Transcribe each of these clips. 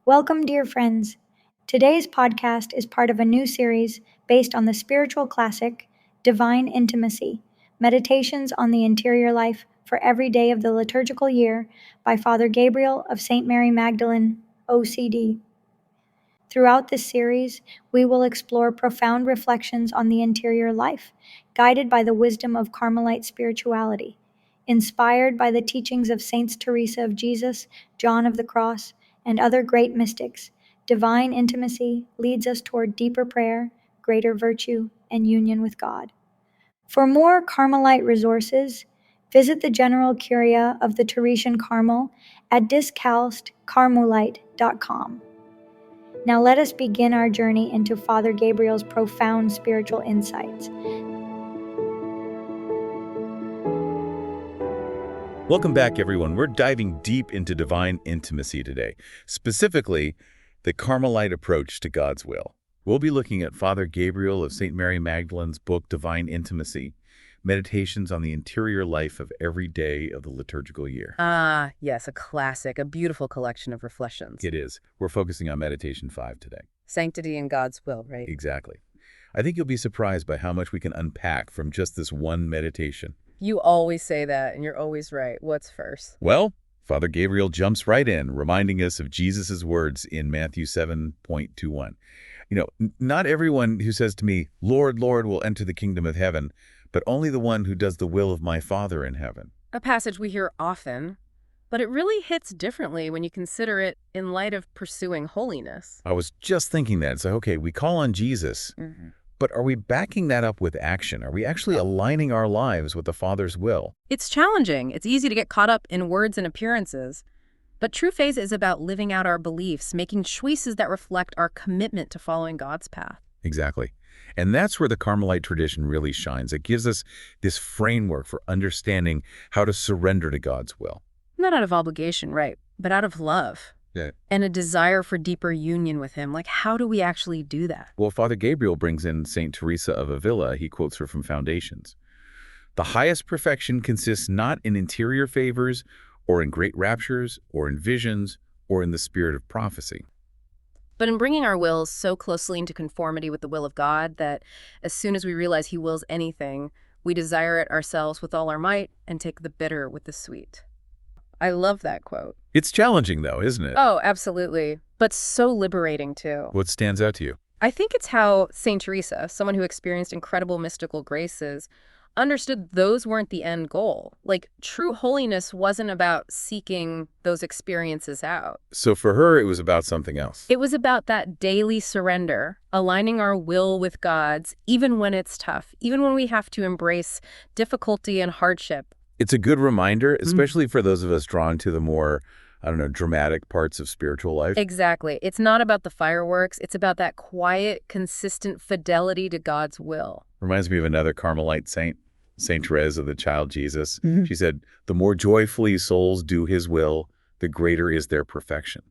Welcome, dear friends. Today's podcast is part of a new series based on the spiritual classic, Divine Intimacy, Meditations on the Interior Life for Every Day of the Liturgical Year by Father Gabriel of St. Mary Magdalen, OCD. Throughout this series, we will explore profound reflections on the interior life, guided by the wisdom of Carmelite spirituality. Inspired by the teachings of Saints Teresa of Jesus, John of the Cross, and other great mystics, divine intimacy leads us toward deeper prayer, greater virtue, and union with God. For more Carmelite resources, visit the General Curia of the Teresian Carmel at discalcedcarmelite.com. Now let us begin our journey into Father Gabriel's profound spiritual insights. Welcome back, everyone. We're diving deep into divine intimacy today, specifically the Carmelite approach to God's will. We'll be looking at Father Gabriel of St. Mary Magdalene's book, Divine Intimacy, Meditations on the Interior Life of Every Day of the Liturgical Year. Yes, a classic, a beautiful collection of reflections. It is. We're focusing on Meditation 5 today. Sanctity and God's will, right? Exactly. I think you'll be surprised by how much we can unpack from just this one meditation. You always say that, and you're always right. What's first? Well, Father Gabriel jumps right in, reminding us of Jesus' words in Matthew 7:21. Not everyone who says to me, Lord, Lord, will enter the kingdom of heaven, but only the one who does the will of my Father in heaven. A passage we hear often, but it really hits differently when you consider it in light of pursuing holiness. I was just thinking that. So, okay, we call on Jesus, but are we backing that up with action? Are we actually aligning our lives with the Father's will? It's challenging. It's easy to get caught up in words and appearances. But true faith is about living out our beliefs, making choices that reflect our commitment to following God's path. Exactly. And that's where the Carmelite tradition really shines. It gives us this framework for understanding how to surrender to God's will. Not out of obligation, right, but out of love. Yeah. And a desire for deeper union with him. Like, how do we actually do that? Well, Father Gabriel brings in St. Teresa of Ávila. He quotes her from Foundations. The highest perfection consists not in interior favors or in great raptures or in visions or in the spirit of prophecy, but in bringing our wills so closely into conformity with the will of God that as soon as we realize he wills anything, we desire it ourselves with all our might and take the bitter with the sweet. I love that quote. It's challenging, though, isn't it? Oh, absolutely. But so liberating, too. What stands out to you? I think it's how St. Teresa, someone who experienced incredible mystical graces, understood those weren't the end goal. Like, true holiness wasn't about seeking those experiences out. So for her, it was about something else. It was about that daily surrender, aligning our will with God's, even when it's tough, even when we have to embrace difficulty and hardship. It's a good reminder, especially for those of us drawn to the more, dramatic parts of spiritual life. Exactly. It's not about the fireworks. It's about that quiet, consistent fidelity to God's will. Reminds me of another Carmelite saint, Saint Thérèse of the Child Jesus. She said, the more joyfully souls do his will, the greater is their perfection.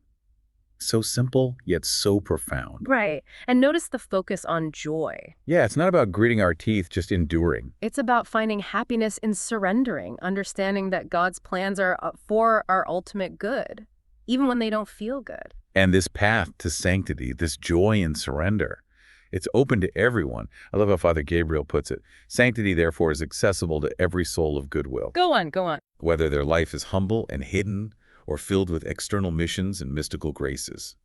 So simple, yet so profound. Right. And notice the focus on joy. Yeah, it's not about gritting our teeth, just enduring. It's about finding happiness in surrendering, understanding that God's plans are for our ultimate good, even when they don't feel good. And this path to sanctity, this joy in surrender, it's open to everyone. I love how Father Gabriel puts it. Sanctity, therefore, is accessible to every soul of goodwill. Go on. Whether their life is humble and hidden, or filled with external missions and mystical graces.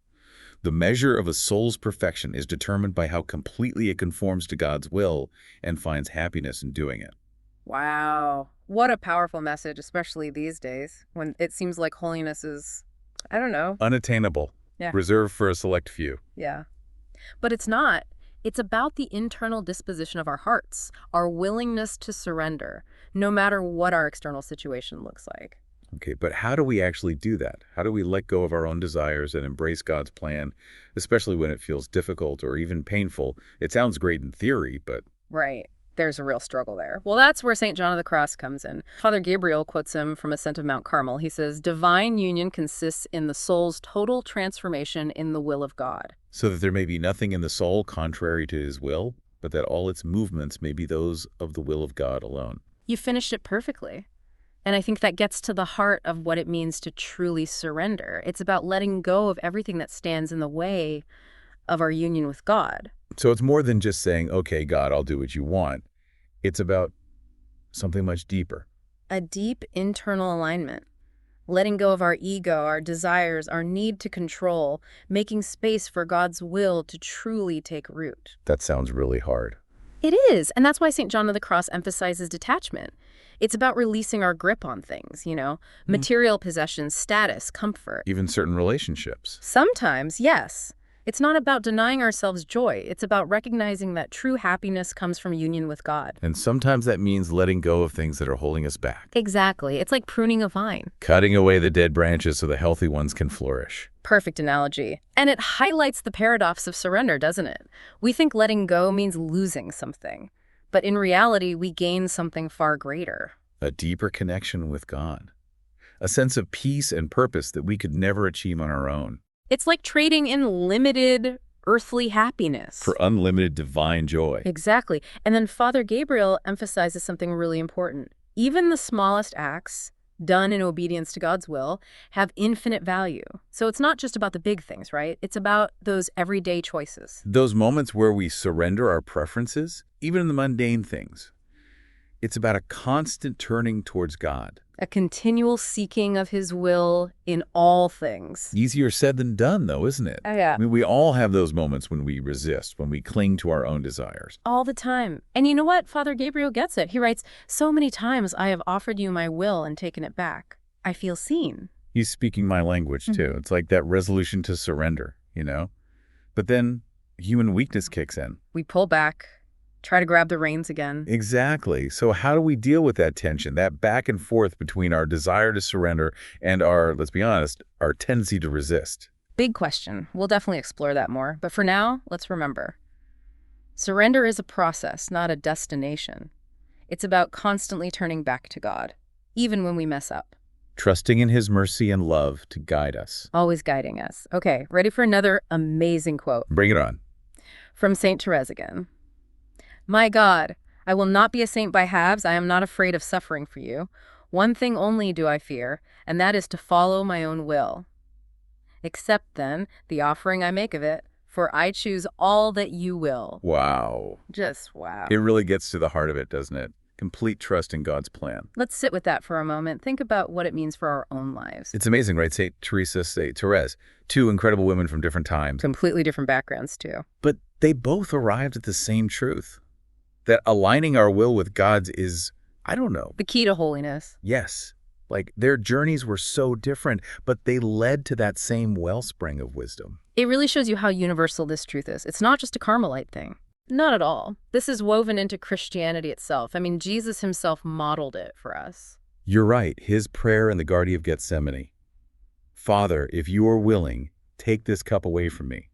The measure of a soul's perfection is determined by how completely it conforms to God's will and finds happiness in doing it. Wow. What a powerful message, especially these days, when it seems like holiness is, unattainable. Yeah. Reserved for a select few. Yeah. But it's not. It's about the internal disposition of our hearts, our willingness to surrender, no matter what our external situation looks like. Okay, but how do we actually do that? How do we let go of our own desires and embrace God's plan, especially when it feels difficult or even painful? It sounds great in theory, but... Right. There's a real struggle there. Well, that's where St. John of the Cross comes in. Father Gabriel quotes him from Ascent of Mount Carmel. He says, divine union consists in the soul's total transformation in the will of God. So that there may be nothing in the soul contrary to his will, but that all its movements may be those of the will of God alone. You finished it perfectly. And I think that gets to the heart of what it means to truly surrender. It's about letting go of everything that stands in the way of our union with God. So it's more than just saying, okay, God, I'll do what you want. It's about something much deeper. A deep internal alignment. Letting go of our ego, our desires, our need to control, making space for God's will to truly take root. That sounds really hard. It is, and that's why St. John of the Cross emphasizes detachment. It's about releasing our grip on things, material possessions, status, comfort. Even certain relationships. Sometimes, yes. It's not about denying ourselves joy. It's about recognizing that true happiness comes from union with God. And sometimes that means letting go of things that are holding us back. Exactly. It's like pruning a vine. Cutting away the dead branches so the healthy ones can flourish. Perfect analogy. And it highlights the paradox of surrender, doesn't it? We think letting go means losing something. But in reality, we gain something far greater. A deeper connection with God. A sense of peace and purpose that we could never achieve on our own. It's like trading in limited earthly happiness for unlimited divine joy. Exactly. And then Father Gabriel emphasizes something really important. Even the smallest acts, done in obedience to God's will, have infinite value. So it's not just about the big things, right? It's about those everyday choices. Those moments where we surrender our preferences, even in the mundane things. It's about a constant turning towards God. A continual seeking of his will in all things. Easier said than done, though, isn't it? Oh, yeah. I mean, we all have those moments when we resist, when we cling to our own desires. All the time. And you know what? Father Gabriel gets it. He writes, "So many times I have offered you my will and taken it back. I feel seen." He's speaking my language, too. It's like that resolution to surrender, But then human weakness kicks in. We pull back. Try to grab the reins again. Exactly. So how do we deal with that tension, that back and forth between our desire to surrender and our, let's be honest, our tendency to resist? Big question. We'll definitely explore that more. But for now, let's remember. Surrender is a process, not a destination. It's about constantly turning back to God, even when we mess up. Trusting in his mercy and love to guide us. Always guiding us. Okay, ready for another amazing quote? Bring it on. From St. Therese again. "My God, I will not be a saint by halves. I am not afraid of suffering for you. One thing only do I fear, and that is to follow my own will. Accept, then, the offering I make of it, for I choose all that you will." Wow. Just wow. It really gets to the heart of it, doesn't it? Complete trust in God's plan. Let's sit with that for a moment. Think about what it means for our own lives. It's amazing, right? St. Teresa, St. Therese, two incredible women from different times. Completely different backgrounds, too. But they both arrived at the same truth. That aligning our will with God's is, the key to holiness. Yes. Like their journeys were so different, but they led to that same wellspring of wisdom. It really shows you how universal this truth is. It's not just a Carmelite thing. Not at all. This is woven into Christianity itself. I mean, Jesus himself modeled it for us. You're right. His prayer in the Garden of Gethsemane. "Father, if you are willing, take this cup away from me.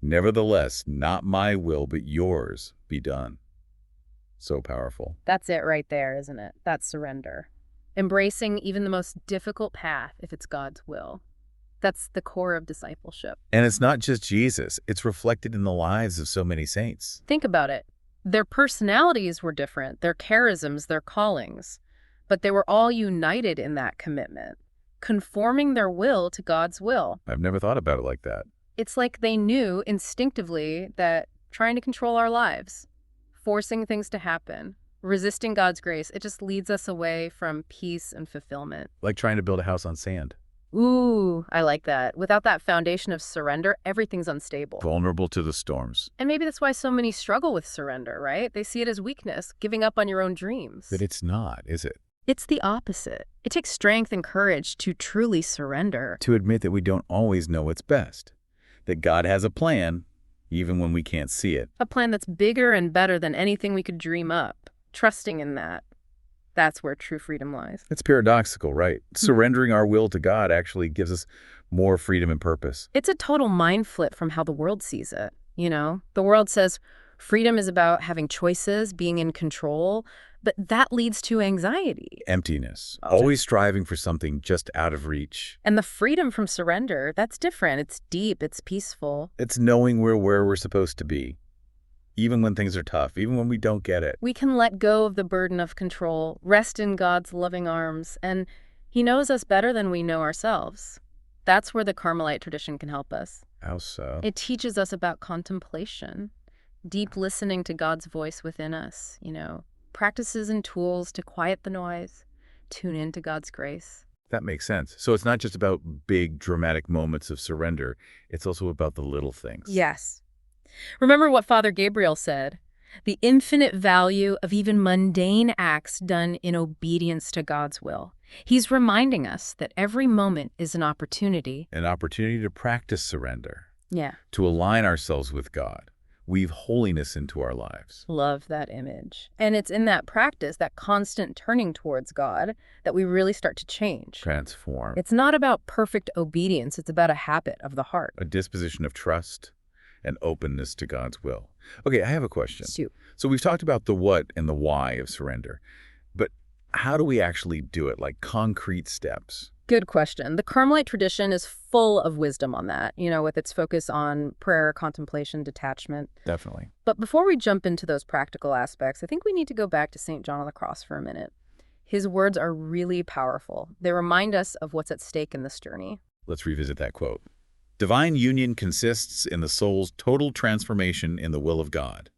Nevertheless, not my will, but yours be done." So powerful. That's it right there, isn't it? That's surrender. Embracing even the most difficult path if it's God's will. That's the core of discipleship. And it's not just Jesus. It's reflected in the lives of so many saints. Think about it. Their personalities were different, their charisms, their callings, but they were all united in that commitment, conforming their will to God's will. I've never thought about it like that. It's like they knew instinctively that trying to control our lives, forcing things to happen, resisting God's grace, it just leads us away from peace and fulfillment. Like trying to build a house on sand. Ooh, I like that. Without that foundation of surrender, everything's unstable. Vulnerable to the storms. And maybe that's why so many struggle with surrender, right? They see it as weakness, giving up on your own dreams. But it's not, is it? It's the opposite. It takes strength and courage to truly surrender. To admit that we don't always know what's best. That God has a plan, even when we can't see it. A plan that's bigger and better than anything we could dream up. Trusting in that. That's where true freedom lies. It's paradoxical, right? Surrendering our will to God actually gives us more freedom and purpose. It's a total mind flip from how the world sees it. The world says freedom is about having choices, being in control, but that leads to anxiety. Emptiness. Always striving for something just out of reach. And the freedom from surrender, that's different. It's deep, it's peaceful. It's knowing we're where we're supposed to be. Even when things are tough, even when we don't get it. We can let go of the burden of control, rest in God's loving arms, and He knows us better than we know ourselves. That's where the Carmelite tradition can help us. How so? It teaches us about contemplation, deep listening to God's voice within us, practices and tools to quiet the noise, tune into God's grace. That makes sense. So it's not just about big, dramatic moments of surrender. It's also about the little things. Yes. Remember what Father Gabriel said, the infinite value of even mundane acts done in obedience to God's will. He's reminding us that every moment is an opportunity. An opportunity to practice surrender. Yeah. To align ourselves with God. Weave holiness into our lives. Love that image. And it's in that practice, that constant turning towards God, that we really start to change. Transform. It's not about perfect obedience. It's about a habit of the heart. A disposition of trust and openness to God's will. Okay, I have a question. Shoot. So we've talked about the what and the why of surrender, but how do we actually do it, like concrete steps? Good question. The Carmelite tradition is full of wisdom on that, with its focus on prayer, contemplation, detachment. Definitely. But before we jump into those practical aspects, I think we need to go back to St. John of the Cross for a minute. His words are really powerful. They remind us of what's at stake in this journey. Let's revisit that quote. Divine union consists in the soul's total transformation in the will of God,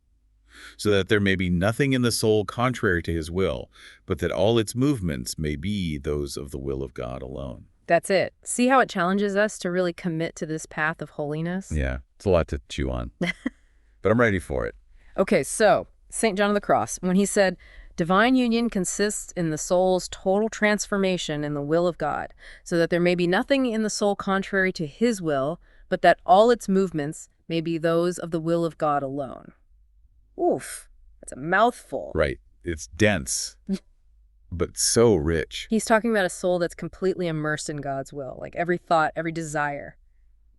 so that there may be nothing in the soul contrary to his will, but that all its movements may be those of the will of God alone. That's it. See how it challenges us to really commit to this path of holiness? Yeah, it's a lot to chew on, but I'm ready for it. Okay, so St. John of the Cross, when he said, divine union consists in the soul's total transformation in the will of God, so that there may be nothing in the soul contrary to his will, but that all its movements may be those of the will of God alone. Oof, that's a mouthful. Right. It's dense, but so rich. He's talking about a soul that's completely immersed in God's will, like every thought, every desire.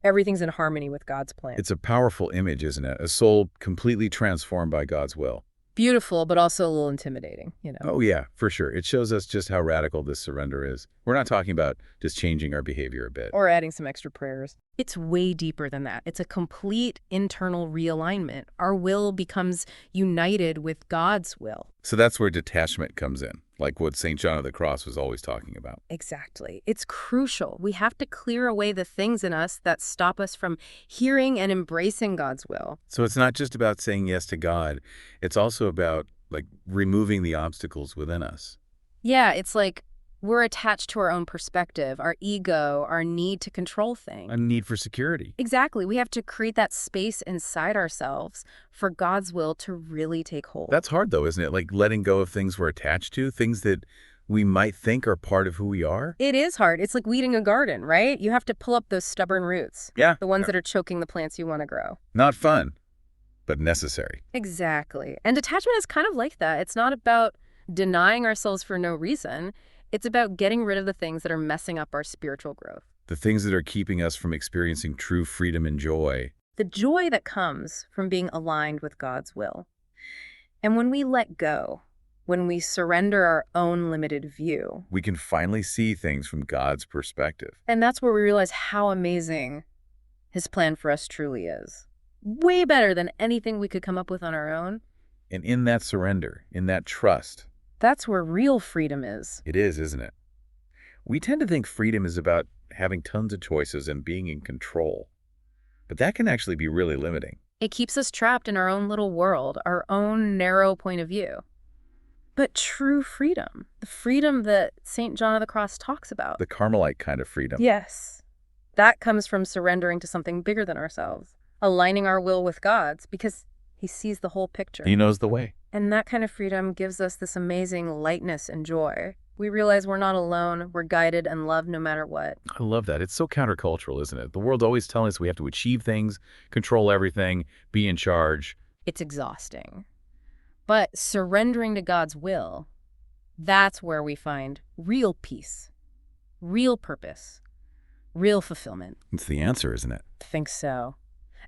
Everything's in harmony with God's plan. It's a powerful image, isn't it? A soul completely transformed by God's will. Beautiful, but also a little intimidating, Oh, yeah, for sure. It shows us just how radical this surrender is. We're not talking about just changing our behavior a bit. Or adding some extra prayers. It's way deeper than that. It's a complete internal realignment. Our will becomes united with God's will. So that's where detachment comes in, like what St. John of the Cross was always talking about. Exactly. It's crucial. We have to clear away the things in us that stop us from hearing and embracing God's will. So it's not just about saying yes to God. It's also about, removing the obstacles within us. Yeah, it's like we're attached to our own perspective, our ego, our need to control things. A need for security. Exactly. We have to create that space inside ourselves for God's will to really take hold. That's hard, though, isn't it? Like letting go of things we're attached to, things that we might think are part of who we are. It is hard. It's like weeding a garden, right? You have to pull up those stubborn roots. Yeah. The ones that are choking the plants you want to grow. Not fun, but necessary. Exactly. And detachment is kind of like that. It's not about denying ourselves for no reason. It's about getting rid of the things that are messing up our spiritual growth. The things that are keeping us from experiencing true freedom and joy. The joy that comes from being aligned with God's will. And when we let go, when we surrender our own limited view, we can finally see things from God's perspective. And that's where we realize how amazing his plan for us truly is. Way better than anything we could come up with on our own. And in that surrender, in that trust, that's where real freedom is. It is, isn't it? We tend to think freedom is about having tons of choices and being in control. But that can actually be really limiting. It keeps us trapped in our own little world, our own narrow point of view. But true freedom, the freedom that St. John of the Cross talks about. The Carmelite kind of freedom. Yes. That comes from surrendering to something bigger than ourselves, aligning our will with God's, because he sees the whole picture. He knows the way. And that kind of freedom gives us this amazing lightness and joy. We realize we're not alone, we're guided and loved no matter what. I love that. It's so countercultural, isn't it? The world's always telling us we have to achieve things, control everything, be in charge. It's exhausting. But surrendering to God's will, that's where we find real peace, real purpose, real fulfillment. It's the answer, isn't it? I think so.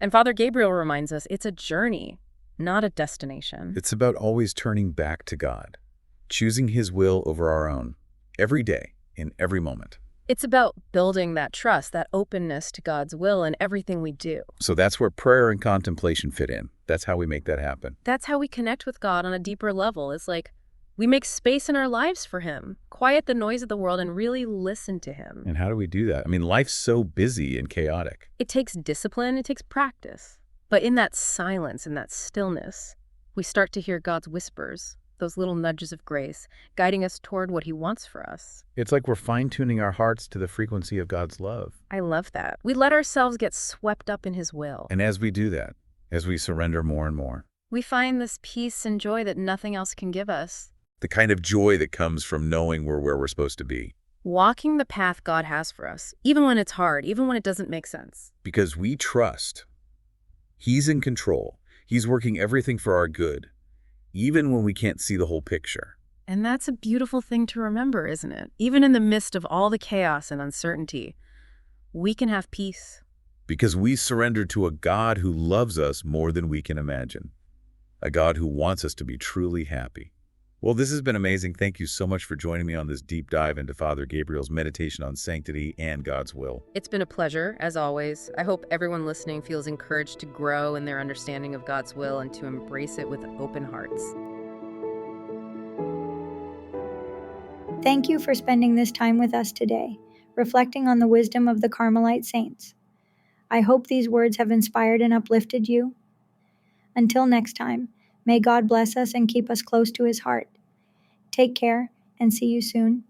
And Father Gabriel reminds us it's a journey, not a destination. It's about always turning back to God, choosing his will over our own, every day, in every moment. It's about building that trust, that openness to God's will in everything we do. So that's where prayer and contemplation fit in. That's how we make that happen. That's how we connect with God on a deeper level. It's like we make space in our lives for Him, quiet the noise of the world, and really listen to Him. And how do we do that? I mean, life's so busy and chaotic. It takes discipline, it takes practice. But in that silence, in that stillness, we start to hear God's whispers, those little nudges of grace, guiding us toward what He wants for us. It's like we're fine-tuning our hearts to the frequency of God's love. I love that. We let ourselves get swept up in His will. And as we do that, as we surrender more and more, We find this peace and joy that nothing else can give us. the kind of joy that comes from knowing we're where we're supposed to be. Walking the path God has for us, even when it's hard, even when it doesn't make sense. Because we trust He's in control. He's working everything for our good, even when we can't see the whole picture. And that's a beautiful thing to remember, isn't it? Even in the midst of all the chaos and uncertainty, we can have peace. Because we surrender to a God who loves us more than we can imagine. A God who wants us to be truly happy. Well, this has been amazing. Thank you so much for joining me on this deep dive into Father Gabriel's meditation on sanctity and God's will. It's been a pleasure, as always. I hope everyone listening feels encouraged to grow in their understanding of God's will and to embrace it with open hearts. Thank you for spending this time with us today, reflecting on the wisdom of the Carmelite saints. I hope these words have inspired and uplifted you. Until next time, may God bless us and keep us close to His heart. Take care and see you soon.